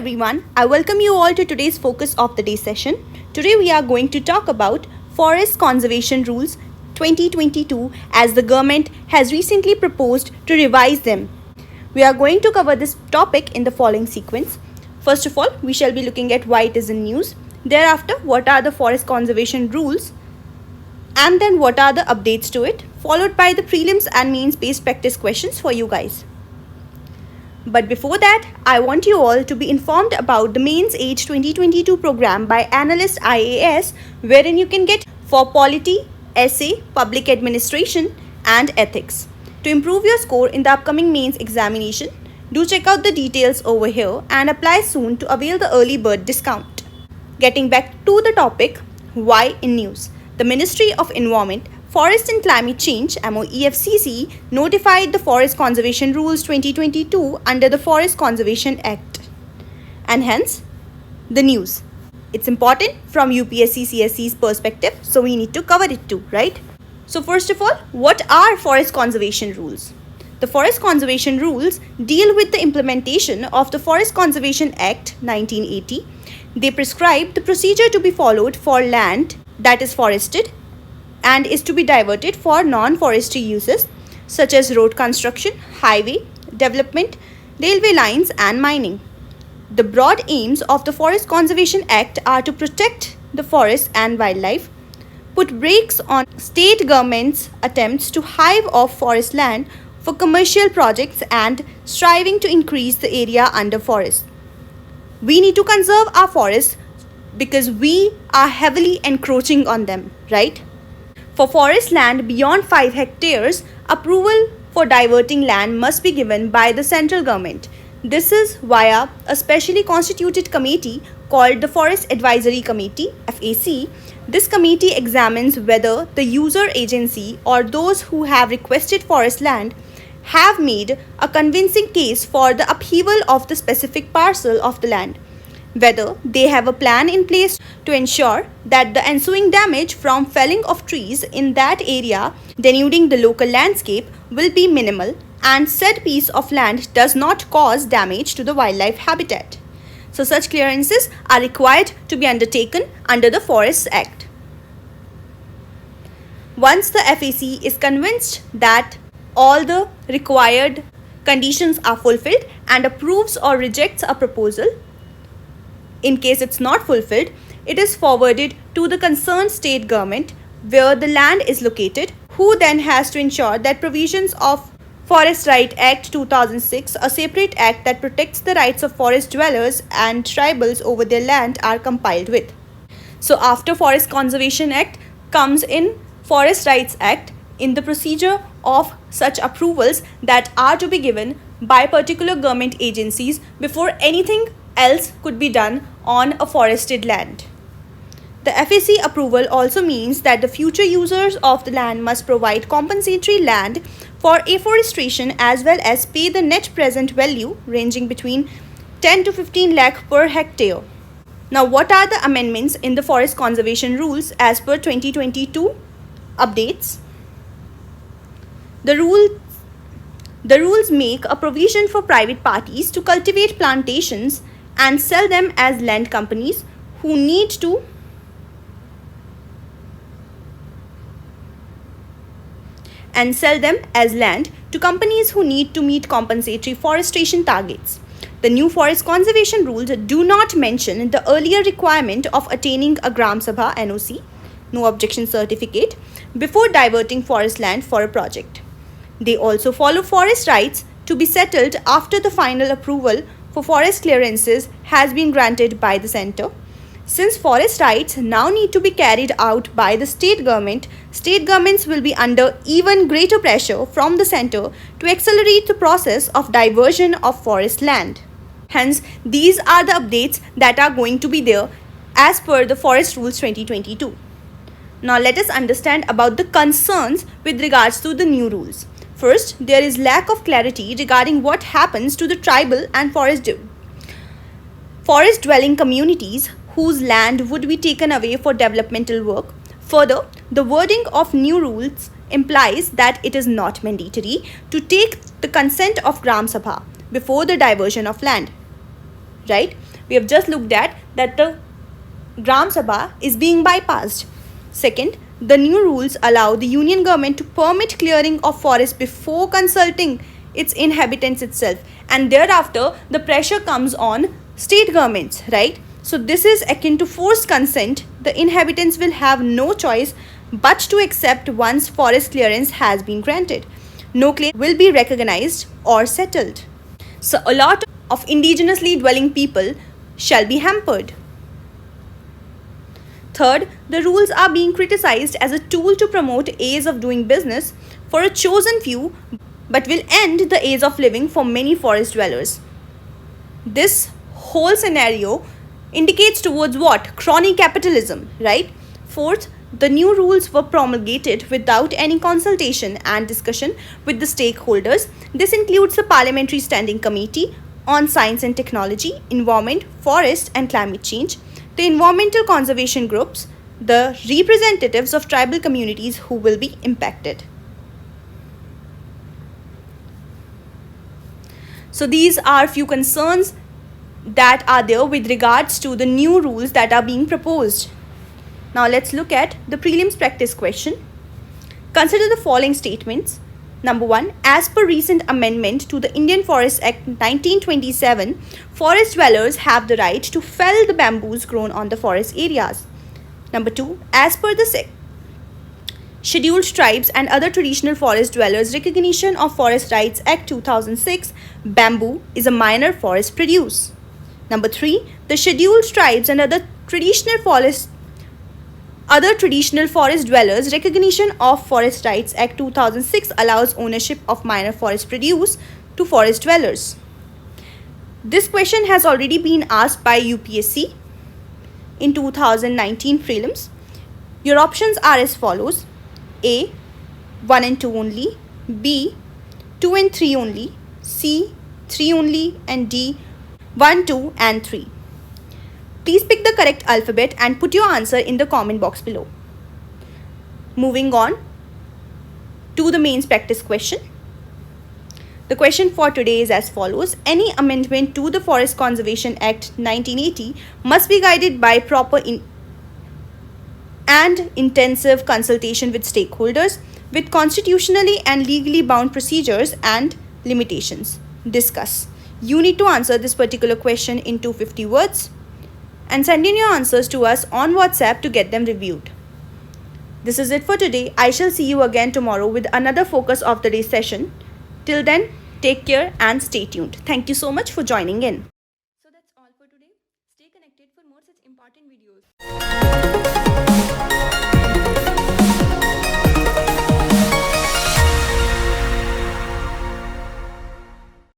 everyone, I welcome you all to today's Focus of the Day session. Today we are going to talk about Forest Conservation Rules 2022 as the government has recently proposed to revise them. We are going to cover this topic in the following sequence. First of all, we shall be looking at why it is in news. Thereafter, what are the forest conservation rules? And then what are the updates to it? Followed by the prelims and mains based practice questions for you guys. But before that, I want you all to be informed about the Mains Age 2022 program by Analyst IAS, wherein you can get for polity, essay, public administration and ethics. To improve your score in the upcoming mains examination, do check out the details over here and apply soon to avail the early bird discount. Getting back to the topic, why in news? The Ministry of Environment, Forest and Climate Change (MoEFCC) notified the Forest Conservation Rules 2022 under the Forest Conservation Act. And hence, the news. It's important from UPSC CSE's perspective, so we need to cover it too, right? So first of all, what are Forest Conservation Rules? The Forest Conservation Rules deal with the implementation of the Forest Conservation Act 1980. They prescribe the procedure to be followed for land that is forested and is to be diverted for non-forestry uses such as road construction, highway development, railway lines and mining. The broad aims of the Forest Conservation Act are to protect the forests and wildlife, put brakes on state governments' attempts to hive off forest land for commercial projects and striving to increase the area under forest. We need to conserve our forests because we are heavily encroaching on them, right? For forest land beyond 5 hectares, approval for diverting land must be given by the central government. This is via a specially constituted committee called the Forest Advisory Committee (FAC). This committee examines whether the user agency or those who have requested forest land have made a convincing case for the upheaval of the specific parcel of the land, whether they have a plan in place to ensure that the ensuing damage from felling of trees in that area denuding the local landscape will be minimal and said piece of land does not cause damage to the wildlife habitat. So such clearances are required to be undertaken under the Forests Act. Once the FAC is convinced that all the required conditions are fulfilled and approves or rejects a proposal, in case it's not fulfilled, it is forwarded to the concerned state government where the land is located, who then has to ensure that provisions of Forest Right Act 2006, a separate act that protects the rights of forest dwellers and tribals over their land, are compiled with. So after Forest Conservation Act comes in Forest Rights Act in the procedure of such approvals that are to be given by particular government agencies before anything else could be done on a forested land. The FAC approval also means that the future users of the land must provide compensatory land for afforestation as well as pay the net present value ranging between 10 to 15 lakh per hectare. Now, what are the amendments in the Forest Conservation Rules as per 2022 updates? The rules make a provision for private parties to cultivate plantations and sell them as land companies who need to companies who need to meet compensatory forestation targets. The new forest conservation rules do not mention the earlier requirement of attaining a Gram Sabha NOC, no objection certificate, before diverting forest land for a project. They also follow forest rights to be settled after the final approval for forest clearances has been granted by the centre. Since forest rights now need to be carried out by the state government, state governments will be under even greater pressure from the centre to accelerate the process of diversion of forest land. Hence, these are the updates that are going to be there as per the Forest Rules 2022. Now let us understand about the concerns with regards to the new rules. First, there is lack of clarity regarding what happens to the tribal and forest dwelling communities whose land would be taken away for developmental work. Further, the wording of new rules implies that it is not mandatory to take the consent of Gram Sabha before the diversion of land, right? We have just looked at that the Gram Sabha is being bypassed. Second, the new rules allow the union government to permit clearing of forests before consulting its inhabitants itself, and thereafter the pressure comes on state governments, right? So this is akin to forced consent. The inhabitants will have no choice but to accept once forest clearance has been granted. No claim will be recognized or settled. So a lot of indigenously dwelling people shall be hampered. Third, the rules are being criticized as a tool to promote ease of doing business for a chosen few, but will end the ease of living for many forest dwellers. This whole scenario indicates towards what? Crony capitalism, right? Fourth, the new rules were promulgated without any consultation and discussion with the stakeholders. This includes the Parliamentary Standing Committee on Science and Technology, Environment, Forest and Climate Change, the environmental conservation groups, the representatives of tribal communities who will be impacted. So these are few concerns that are there with regards to the new rules that are being proposed. Now let's look at the prelims practice question. Consider the following statements. Number 1, as per recent amendment to the Indian Forest Act 1927, forest dwellers have the right to fell the bamboos grown on the forest areas. Number 2, as per the Scheduled Tribes and Other Traditional Forest Dwellers Recognition of Forest Rights Act 2006, bamboo is a minor forest produce. Number 3, the Scheduled Tribes and Other Traditional Forest Dwellers Recognition of Forest Rights Act 2006 allows ownership of minor forest produce to forest dwellers. This question has already been asked by UPSC in 2019 prelims. Your options are as follows. A, 1 and 2 only. B, 2 and 3 only. C, 3 only. And D, 1, 2 and 3. Please pick the correct alphabet and put your answer in the comment box below. Moving on to the mains practice question. The question for today is as follows. Any amendment to the Forest Conservation Act 1980 must be guided by proper and intensive consultation with stakeholders, with constitutionally and legally bound procedures and limitations. Discuss. You need to answer this particular question in 250 words and send in your answers to us on WhatsApp to get them reviewed. This is it for today. I shall see you again tomorrow with another focus of the day session. Till then, take care and stay tuned. Thank you so much for joining in. So that's all for today. Stay connected for more such important videos.